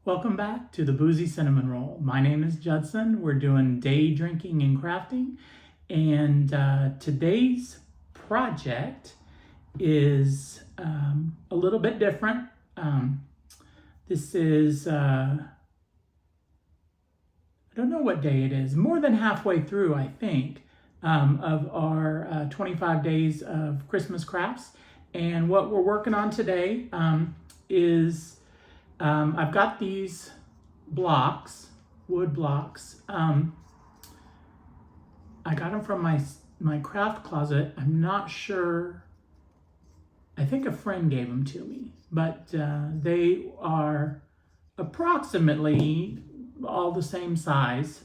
Welcome back to the Boozy Cinnamon Roll. My name is Judson. We're doing day drinking and crafting. And today's project is a little bit different. This is, I don't know what day it is, more than halfway through, I think, of our 25 days of Christmas crafts. And what we're working on today is I've got these blocks, wood blocks. I got them from my craft closet. I'm not sure. I think a friend gave them to me, but they are approximately all the same size.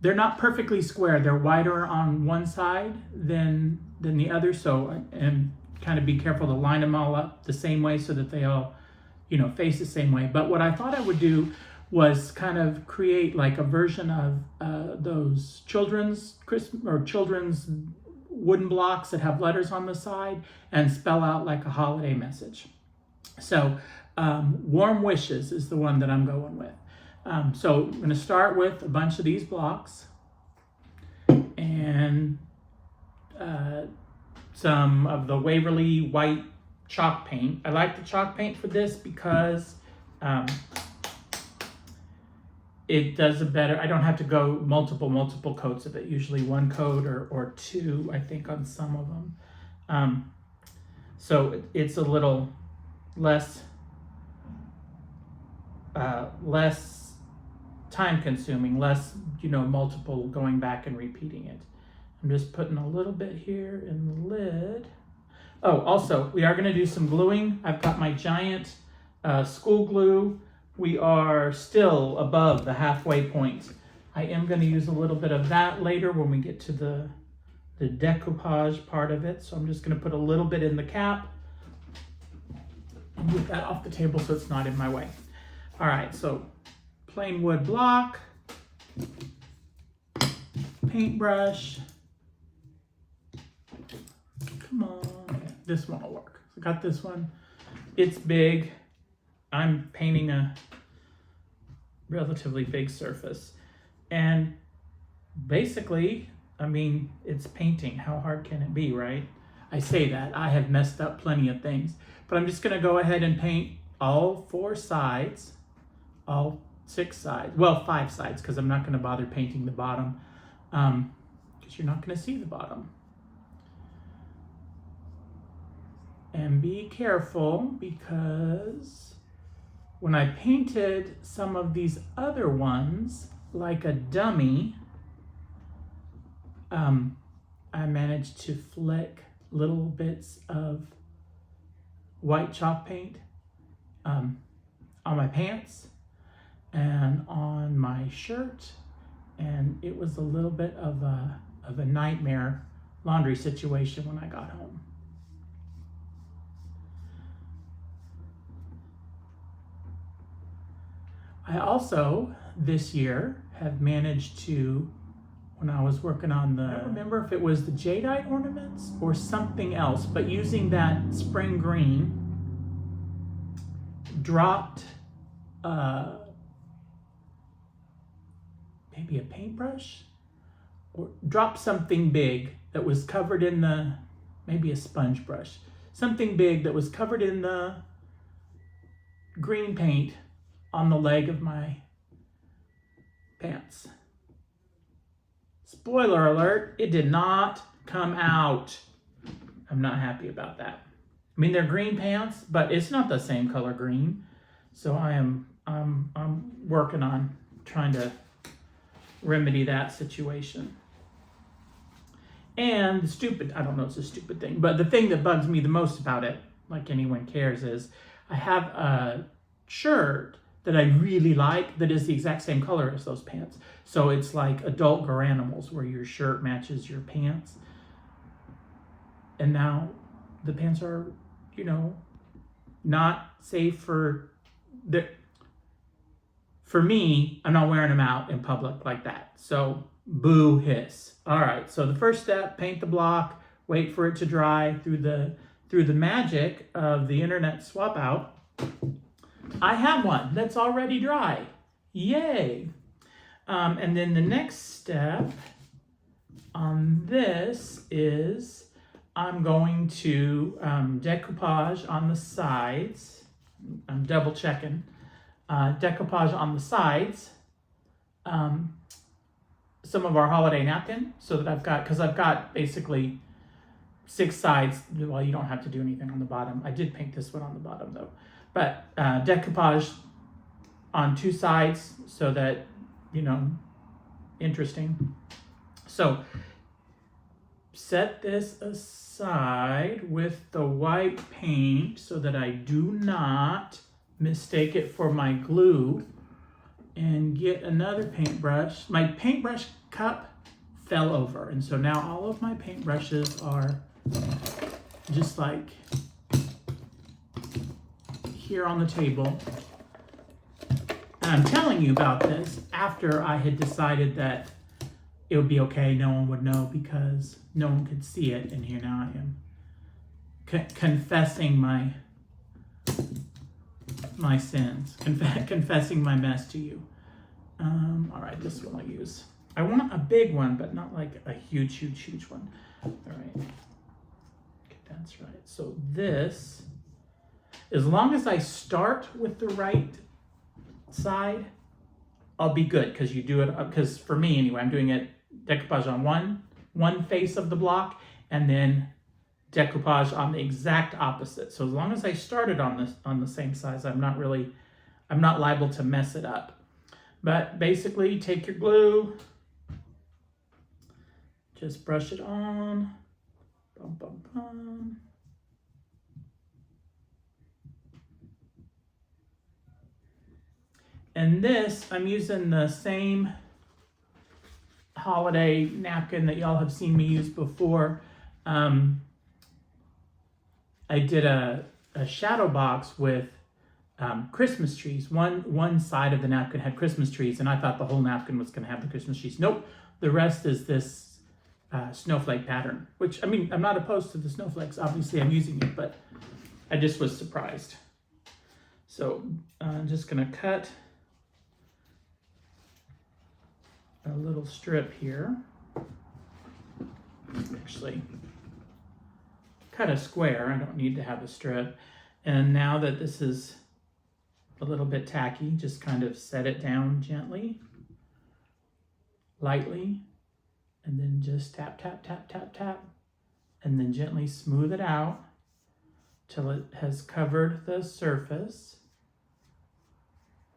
They're not perfectly square. They're wider on one side than the other. So, and kind of be careful to line them all up the same way so that they all, face the same way. But what I thought I would do was kind of create like a version of those children's wooden blocks that have letters on the side and spell out like a holiday message. So warm wishes is the one that I'm going with. So I'm going to start with a bunch of these blocks and some of the Waverly white chalk paint. I like the chalk paint for this because it does a better, I don't have to go multiple coats of it, usually one coat or two, I think, on some of them. So it's a little less time consuming, less, multiple going back and repeating it. I'm just putting a little bit here in the lid. Oh, also, we are going to do some gluing. I've got my giant school glue. We are still above the halfway point. I am going to use a little bit of that later when we get to the decoupage part of it. So I'm just going to put a little bit in the cap and move that off the table so it's not in my way. All right, so plain wood block, paintbrush. Come on. This one will work. I got this one. It's big. I'm painting a relatively big surface. And basically, it's painting. How hard can it be, right? I say that. I have messed up plenty of things. But I'm just going to go ahead and paint all 4 sides, all 6 sides. Well, 5 sides, because I'm not going to bother painting the bottom, because you're not going to see the bottom. And be careful, because when I painted some of these other ones like a dummy, I managed to flick little bits of white chalk paint on my pants and on my shirt, and it was a little bit of a nightmare laundry situation when I got home. I also, this year, have managed to, when I was working on I don't remember if it was the jadeite ornaments or something else, but using that spring green, dropped maybe a paintbrush, or dropped something big that was covered in maybe a sponge brush, something big that was covered in the green paint on the leg of my pants. Spoiler alert, it did not come out. I'm not happy about that. They're green pants, but it's not the same color green. So I'm working on trying to remedy that situation. And I don't know if it's a stupid thing, but the thing that bugs me the most about it, like anyone cares, is I have a shirt that I really like that is the exact same color as those pants. So it's like adult Garanimals, where your shirt matches your pants. And now the pants are, not safe for me. I'm not wearing them out in public like that. So boo hiss. All right, so the first step, paint the block, wait for it to dry. Through the magic of the internet swap out, I have one that's already dry. Yay. And then the next step on this is I'm going to decoupage on the sides. I'm double checking. Decoupage on the sides. Some of our holiday napkin so that because I've got basically 6 sides. Well, you don't have to do anything on the bottom. I did paint this one on the bottom though. But decoupage on 2 sides so that, interesting. So set this aside with the white paint so that I do not mistake it for my glue, and get another paintbrush. My paintbrush cup fell over, and so now all of my paintbrushes are just like here on the table. And I'm telling you about this after I had decided that it would be okay, no one would know because no one could see it, and here now I am confessing my sins, confessing my mess to you. All right, this one I'll use. I want a big one, but not like a huge one. All right, okay, that's right. So this, as long as I start with the right side, I'll be good, because you do it, because for me anyway, I'm doing it decoupage on one face of the block, and then decoupage on the exact opposite. So as long as I started on the same size, I'm not liable to mess it up. But basically, take your glue, just brush it on, bum, bum, bum. And this, I'm using the same holiday napkin that y'all have seen me use before. I did a shadow box with Christmas trees. One side of the napkin had Christmas trees, and I thought the whole napkin was going to have the Christmas trees. Nope, the rest is this snowflake pattern, which, I mean, I'm not opposed to the snowflakes. Obviously, I'm using it, but I just was surprised. So I'm just going to cut a little strip here. Actually, cut a square. I don't need to have a strip. And now that this is a little bit tacky, just kind of set it down gently, lightly, and then just tap, tap, tap, tap, tap, and then gently smooth it out till it has covered the surface.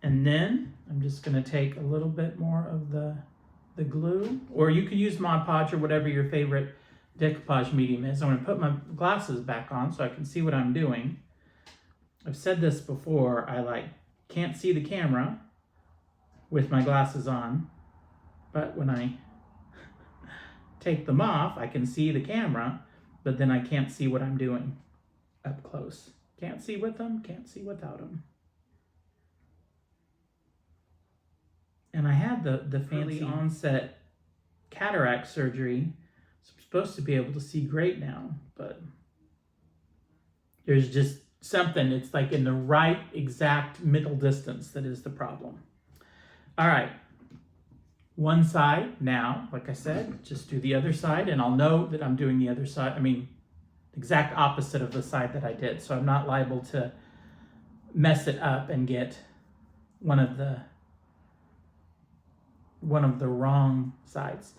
And then I'm just going to take a little bit more of the glue, or you could use Mod Podge or whatever your favorite decoupage medium is. I'm going to put my glasses back on so I can see what I'm doing. I've said this before, I can't see the camera with my glasses on, but when I take them off, I can see the camera, but then I can't see what I'm doing up close. Can't see with them, can't see without them. And I had the fancy onset cataract surgery, so I'm supposed to be able to see great now, but there's just something, it's like in the right exact middle distance that is the problem. All right, one side now, like I said, just do the other side, and I'll know that I'm doing the other side, exact opposite of the side that I did, so I'm not liable to mess it up and get one of the wrong sides.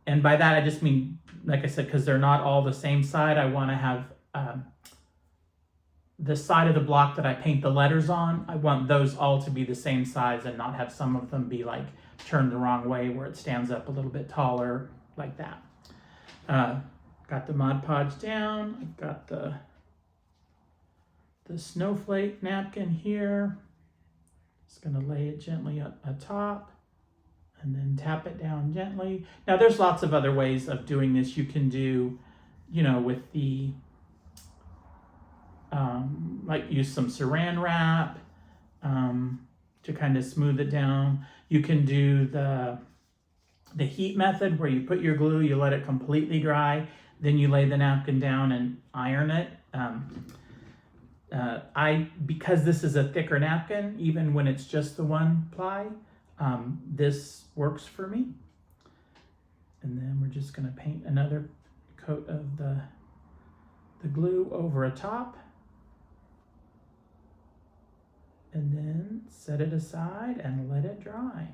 And by that I just mean, like I said, because they're not all the same side, I want to have the side of the block that I paint the letters on, I want those all to be the same size and not have some of them be turned the wrong way where it stands up a little bit taller, like that. Got the Mod Podge down, I've got the snowflake napkin here. Just gonna lay it gently atop, and then tap it down gently. Now there's lots of other ways of doing this. You can do, with the, use some saran wrap to kind of smooth it down. You can do the heat method where you put your glue, you let it completely dry, then you lay the napkin down and iron it. because this is a thicker napkin, even when it's just the one ply, this works for me. And then we're just going to paint another coat of the glue over a top. And then set it aside and let it dry.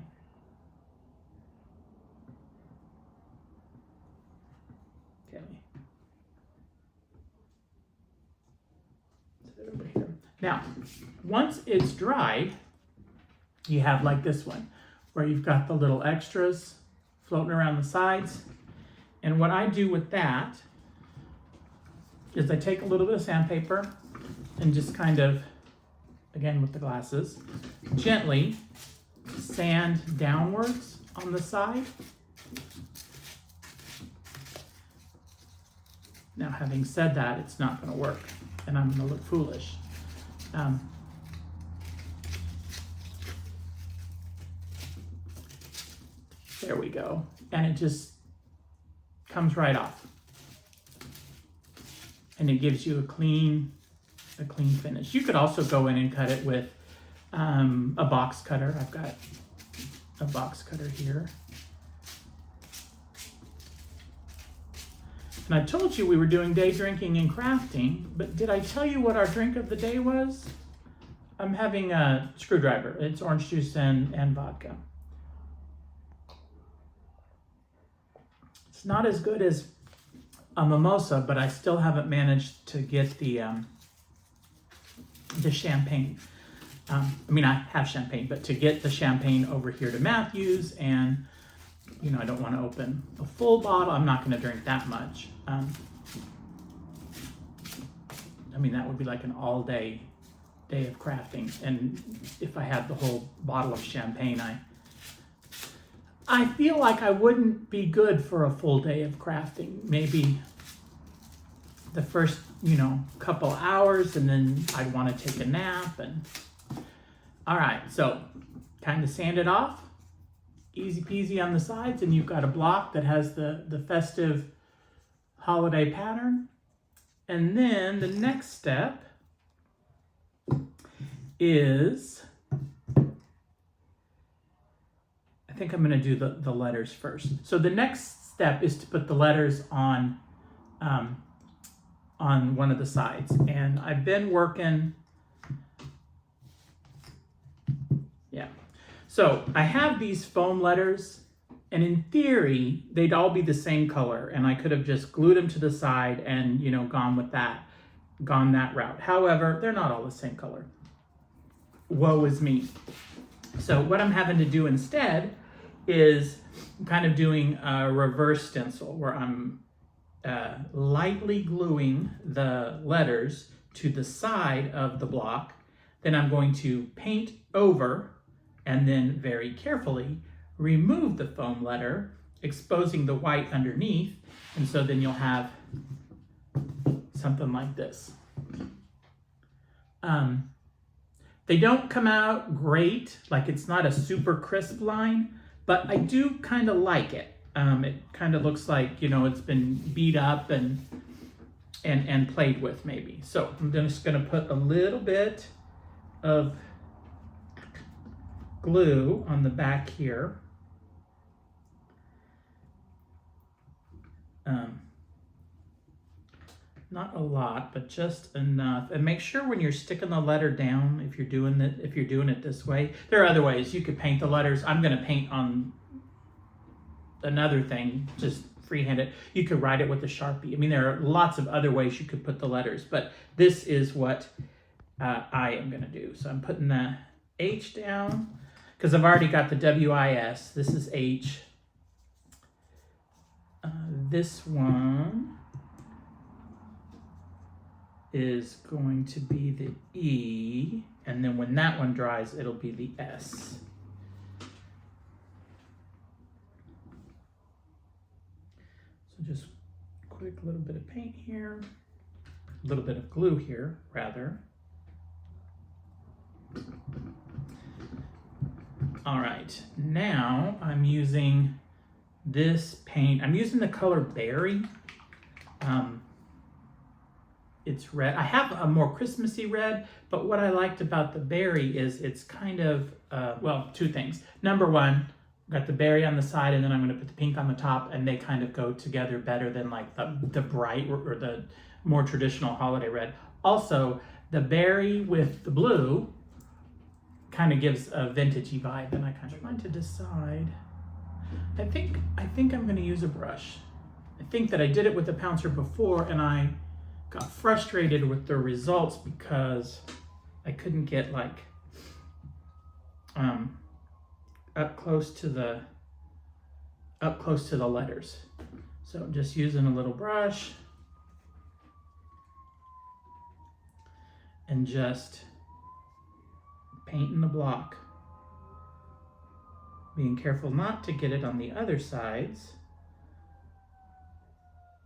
Okay. Set it over here. Now, once it's dried, you have like this one, where you've got the little extras floating around the sides. And what I do with that is I take a little bit of sandpaper and just kind of, again with the glasses, gently sand downwards on the side. Now, having said that, it's not going to work, and I'm going to look foolish. There we go, and it just comes right off, and it gives you a clean finish. You could also go in and cut it with a box cutter. I've got a box cutter here. And I told you we were doing day drinking and crafting, but did I tell you what our drink of the day was? I'm having a screwdriver. It's orange juice and vodka. It's not as good as a mimosa, but I still haven't managed to get the champagne. I mean, I have champagne, but to get the champagne over here to Matthew's, and you know, I don't want to open a full bottle. I'm not going to drink that much. I mean, that would be like an all-day day of crafting, and if I had the whole bottle of champagne, I feel like I wouldn't be good for a full day of crafting. Maybe the first, you know, couple hours, and then I'd want to take a nap. And all right, so kind of sand it off, easy peasy on the sides, and you've got a block that has the festive holiday pattern. And then the next step is, I think I'm going to do the letters first. So the next step is to put the letters on one of the sides. And I've been working, yeah. So I have these foam letters, and in theory, they'd all be the same color, and I could have just glued them to the side and, you know, gone that route. However, they're not all the same color. Woe is me. So what I'm having to do instead is kind of doing a reverse stencil, where I'm lightly gluing the letters to the side of the block. Then I'm going to paint over, and then very carefully remove the foam letter, exposing the white underneath. And so then you'll have something like this. They don't come out great, like it's not a super crisp line, but I do kind of like it. It kind of looks like, you know, it's been beat up and played with maybe. So I'm just gonna put a little bit of glue on the back here. Not a lot, but just enough. And make sure when you're sticking the letter down, if you're doing it this way, there are other ways you could paint the letters. I'm going to paint on another thing, just freehand it. You could write it with a Sharpie. I mean, there are lots of other ways you could put the letters, but this is what I am going to do. So I'm putting the H down because I've already got the W-I-S. This is H. This one is going to be the E, and then when that one dries, it'll be the S. So just a quick little bit of paint here, a little bit of glue here, rather. All right, now I'm using this paint. I'm using the color Berry. it's red. I have a more Christmassy red, but what I liked about the berry is it's kind of, well, two things. Number one, got the berry on the side, and then I'm going to put the pink on the top, and they kind of go together better than like the bright or the more traditional holiday red. Also, the berry with the blue kind of gives a vintagey vibe, and I kind of trying to decide. I think I'm going to use a brush. I think that I did it with the pouncer before, and I got frustrated with the results because I couldn't get like up close to the letters. So I'm just using a little brush and just painting the block. Being careful not to get it on the other sides,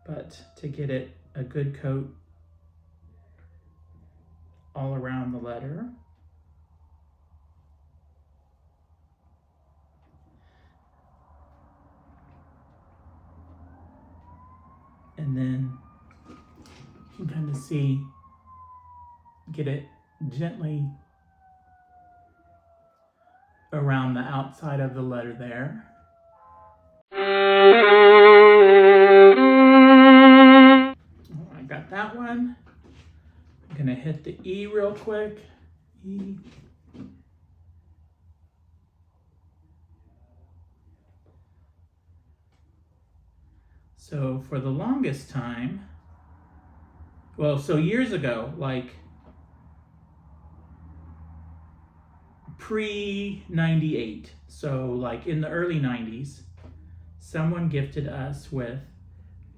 but to get it a good coat all around the letter. And then you can kind of see, get it gently around the outside of the letter there. Oh, I got that one. I'm gonna hit the E real quick. E. So for the longest time, well, so years ago, like pre-98, so like in the early 90s, someone gifted us with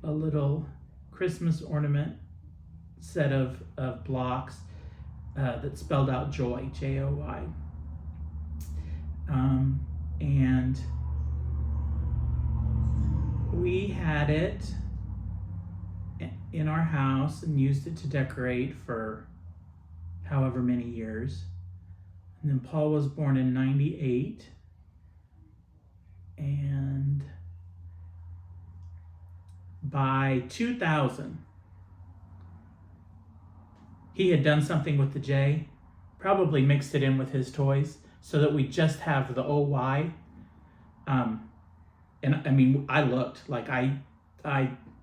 a little Christmas ornament set of blocks that spelled out joy, J-O-Y. And we had it in our house and used it to decorate for however many years. And then Paul was born in 98. And by 2000, he had done something with the J, probably mixed it in with his toys so that we just have the OY. And I mean, I looked, like I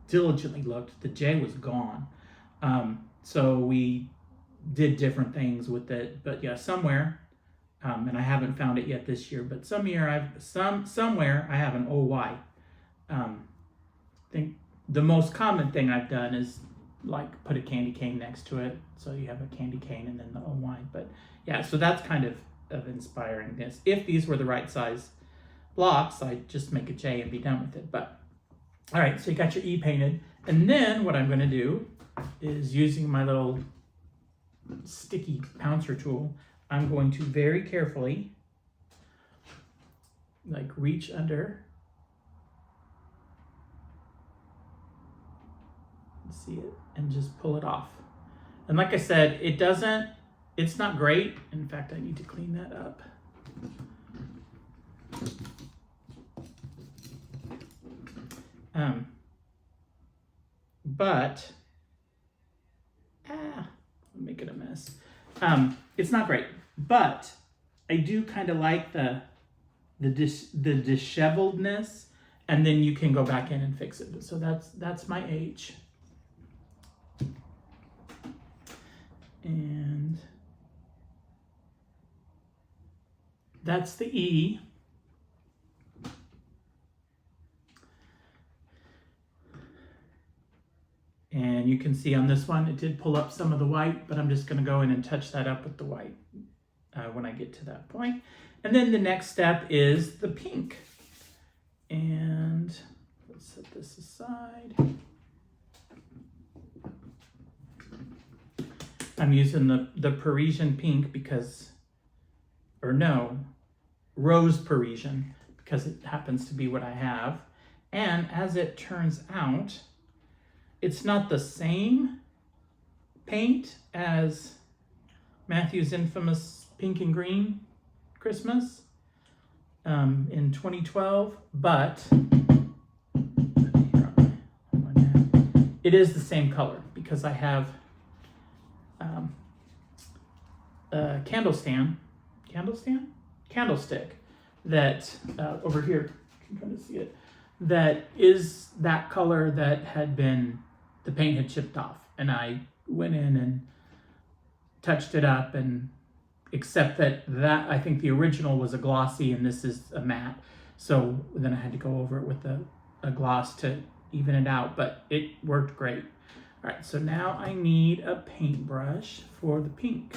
diligently looked, the J was gone. So we did different things with it, but yeah, somewhere, and I haven't found it yet this year, but somewhere I have an OY. I think the most common thing I've done is like put a candy cane next to it, so you have a candy cane and then the OY. But yeah, so that's kind of inspiring this. If these were the right size blocks, I'd just make a J and be done with it. But all right, so you got your E painted, and then what I'm going to do is, using my little sticky pouncer tool, I'm going to very carefully like reach under, see it, and just pull it off. And like I said, it's not great. In fact, I need to clean that up. But I'm making a mess. It's not great, but I do kind of like the disheveledness, and then you can go back in and fix it. So that's my H. And that's the E. And you can see on this one, it did pull up some of the white, but I'm just going to go in and touch that up with the white when I get to that point. And then the next step is the pink. And let's set this aside. I'm using the Parisian pink because, or no, rose Parisian, because it happens to be what I have. And as it turns out, it's not the same paint as Matthew's infamous pink and green Christmas in 2012, but it is the same color because I have candlestick that over here, you can kind of see it, that is that color that had been, the paint had chipped off. And I went in and touched it up, and except that I think the original was a glossy and this is a matte. So then I had to go over it with a gloss to even it out, but it worked great. All right, so now I need a paintbrush for the pink.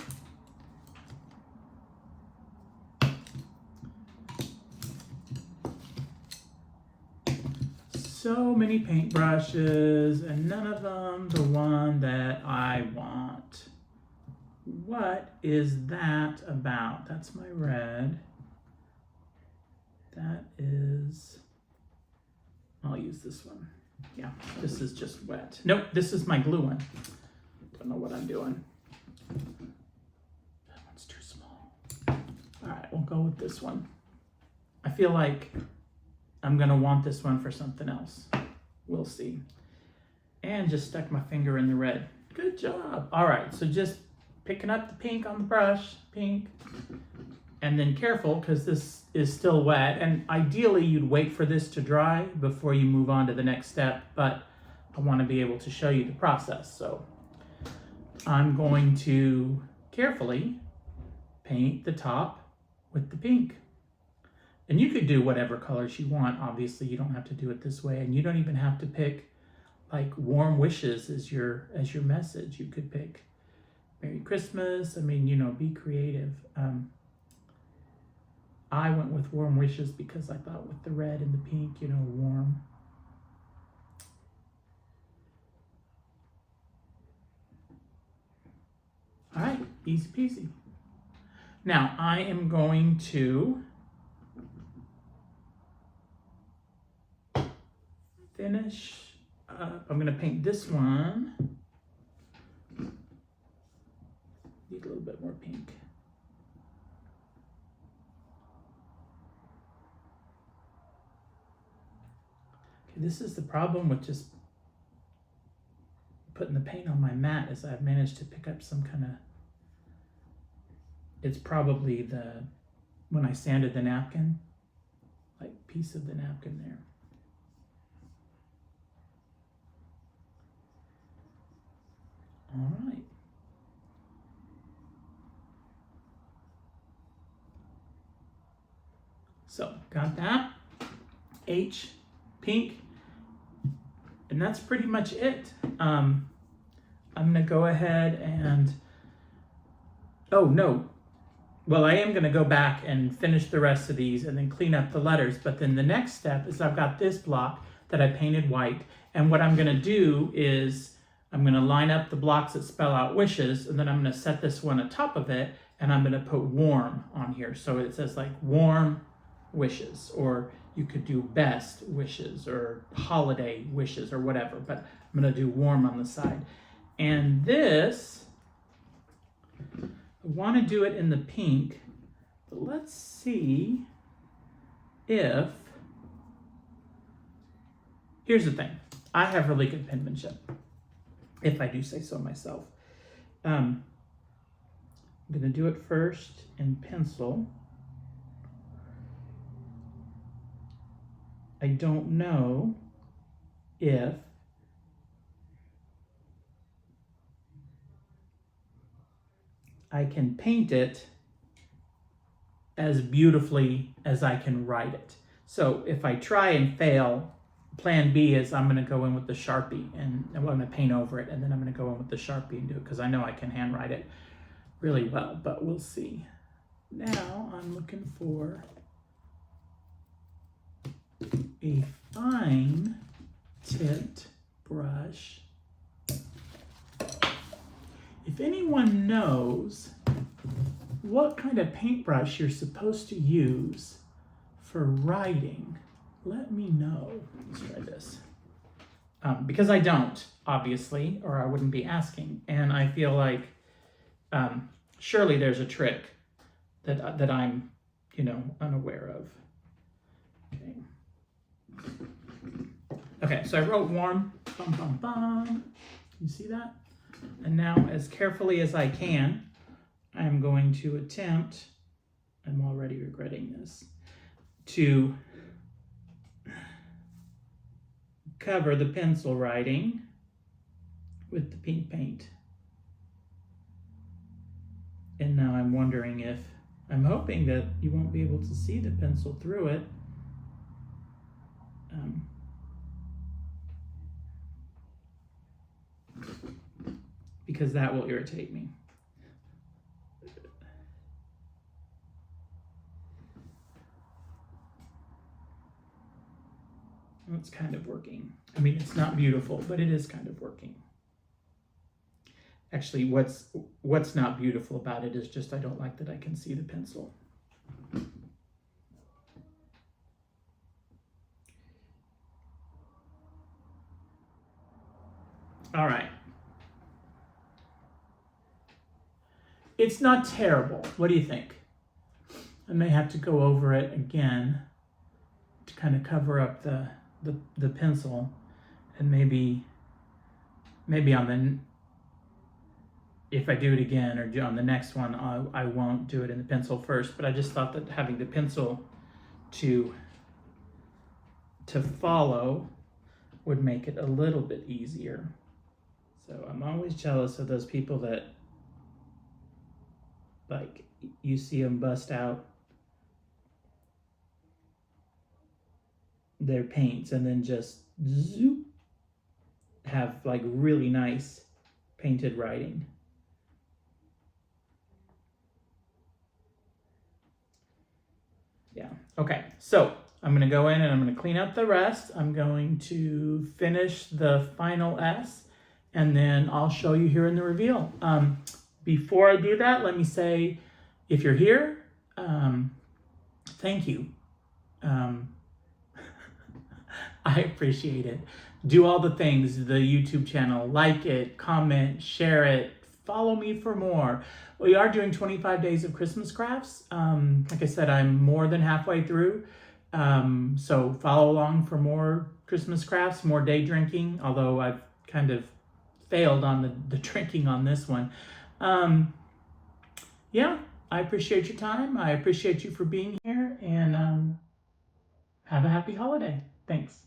So many paintbrushes and none of them the one that I want. What is that about? That's my red. That is, I'll use this one. Yeah, this is just wet. Nope, this is my glue one. Don't know what I'm doing. That one's too small. All right, we'll go with this one. I feel like I'm gonna want this one for something else. We'll see. And just stuck my finger in the red. Good job. All right, so just picking up the pink on the brush, pink. And then careful, because this is still wet. And ideally, you'd wait for this to dry before you move on to the next step. But I want to be able to show you the process. So I'm going to carefully paint the top with the pink. And you could do whatever colors you want. Obviously, you don't have to do it this way. And you don't even have to pick like warm wishes as your message. You could pick Merry Christmas. I mean, you know, be creative. I went with warm wishes because I thought with the red and the pink, you know, warm. All right, easy peasy. Now I am going to finish up. I'm going to paint this one. Need a little bit more pink. Okay, this is the problem with just putting the paint on my mat, is I've managed to pick up some kind of, it's probably when I sanded the napkin, like piece of the napkin there. All right. So got that, H, pink, and that's pretty much it. I'm gonna go ahead and, oh no, well, I am gonna go back and finish the rest of these and then clean up the letters, but then the next step is I've got this block that I painted white, and what I'm gonna do is I'm gonna line up the blocks that spell out wishes, and then I'm gonna set this one on top of it, and I'm gonna put warm on here. So it says like warm wishes, or you could do best wishes or holiday wishes or whatever, but I'm gonna do warm on the side. And this, I wanna do it in the pink, but let's see if, here's the thing, I have really good penmanship, if I do say so myself. I'm gonna do it first in pencil. I don't know if I can paint it as beautifully as I can write it. So if I try and fail, plan B is I'm gonna go in with the Sharpie and I'm gonna paint over it, and then I'm gonna go in with the Sharpie and do it, because I know I can handwrite it really well, but we'll see. Now I'm looking for a fine tipped brush. If anyone knows what kind of paintbrush you're supposed to use for writing, let me know. Let's try this. Because I don't, obviously, or I wouldn't be asking. And I feel like surely there's a trick that I'm, you know, unaware of. Okay. Okay, so I wrote warm, bum, bum, bum. You see that? And now, as carefully as I can, I'm going to attempt, I'm already regretting this, to cover the pencil writing with the pink paint. And now I'm wondering if, I'm hoping that you won't be able to see the pencil through it. Because that will irritate me. It's kind of working. I mean, it's not beautiful, but it is kind of working. Actually, what's not beautiful about it is just I don't like that I can see the pencil. All right. It's not terrible. What do you think? I may have to go over it again to kind of cover up the pencil, and maybe on the, if I do it again or on the next one, I won't do it in the pencil first, but I just thought that having the pencil to follow would make it a little bit easier. So I'm always jealous of those people that, like, you see them bust out their paints and then just zoop, have like really nice painted writing. Yeah, okay, so I'm gonna go in and I'm gonna clean up the rest. I'm going to finish the final S, and then I'll show you here in the reveal. Before I do that, let me say, if you're here, thank you. I appreciate it. Do all the things, the YouTube channel, like it, comment, share it, follow me for more. We are doing 25 days of Christmas crafts. Like I said, I'm more than halfway through. So follow along for more Christmas crafts, more day drinking, although I've kind of failed on the drinking on this one. Yeah, I appreciate your time. I appreciate you for being here, and have a happy holiday. Thanks.